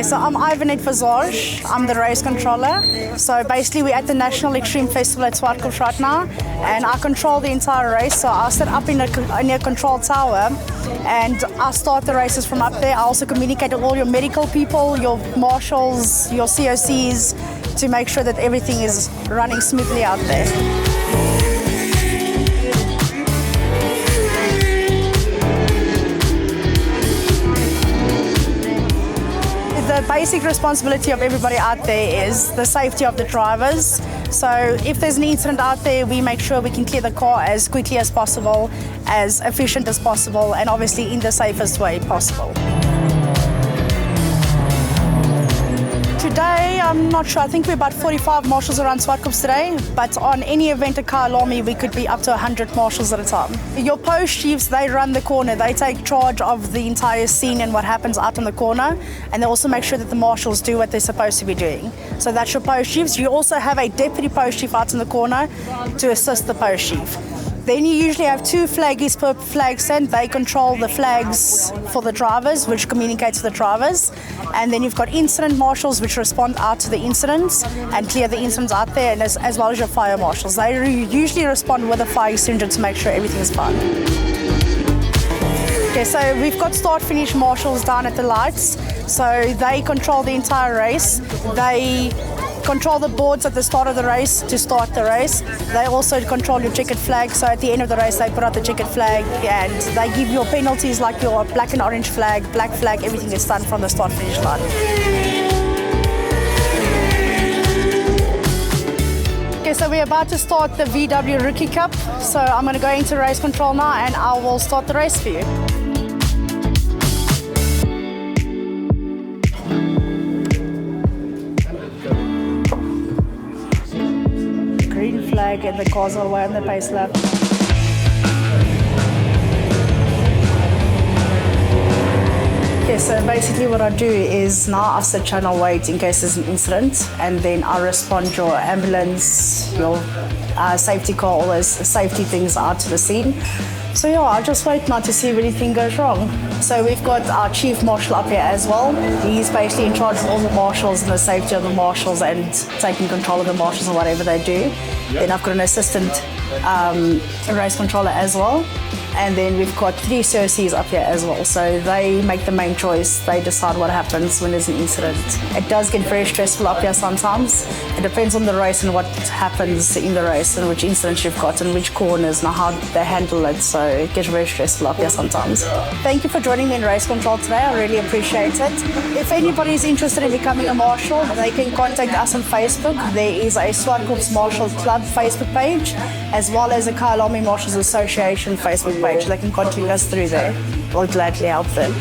Okay, so I'm Ivanet Vazaj. I'm the race controller. So basically we're at the National Extreme Festival at Zwartkops right now, and I control the entire race. So I sit up in a control tower and I start the races from up there. I also communicate with all your medical people, your marshals, your COCs, to make sure that everything is running smoothly out there. The basic responsibility of everybody out there is the safety of the drivers. So if there's an incident out there, we make sure we can clear the car as quickly as possible, as efficient as possible, and obviously in the safest way possible. Today, I'm not sure, I think we're about 45 marshals around Zwartkops today, but on any event at Kyalami, we could be up to 100 marshals at a time. Your post chiefs, they run the corner, they take charge of the entire scene and what happens out on the corner, and they also make sure that the marshals do what they're supposed to be doing. So that's your post chiefs. You also have a deputy post chief out in the corner to assist the post chief. Then you usually have 2 flaggies per flag stand. They control the flags for the drivers, which communicates to the drivers. And then you've got incident marshals, which respond out to the incidents and clear the incidents out there, and as well as your fire marshals. They usually respond with a fire extinguisher to make sure everything is fine. Okay, so we've got start-finish marshals down at the lights. So they control the entire race. They control the boards at the start of the race to start the race. They also control your checkered flag, so at the end of the race they put out the checkered flag and they give you penalties like your black and orange flag, black flag, everything is done from the start finish line. Okay, so we're about to start the VW Rookie Cup, so I'm going to go into race control now and I will start the race for you. Green flag and the cars are away on the pace lap. Okay, so basically what I do is now I sit channel wait in case there's an incident, and then I respond your ambulance, your safety car, all those safety things out to the scene. So yeah, I just wait now to see if anything goes wrong. So we've got our chief marshal up here as well. He's basically in charge of all the marshals and the safety of the marshals and taking control of the marshals and whatever they do. Then I've got an assistant race controller as well. And then we've got 3 COCs up here as well. So they make the main choice. They decide what happens when there's an incident. It does get very stressful up here sometimes. It depends on the race and what happens in the race and which incidents you've got and which corners and how they handle it. So it gets very stressful up here sometimes. Thank you for joining me in race control today. I really appreciate it. If anybody is interested in becoming a marshal, they can contact us on Facebook. There is a Zwartkops Marshal Club Facebook page, as well as a Kyalami Marshals Association Facebook page. They can contact us through there. We'll gladly help them.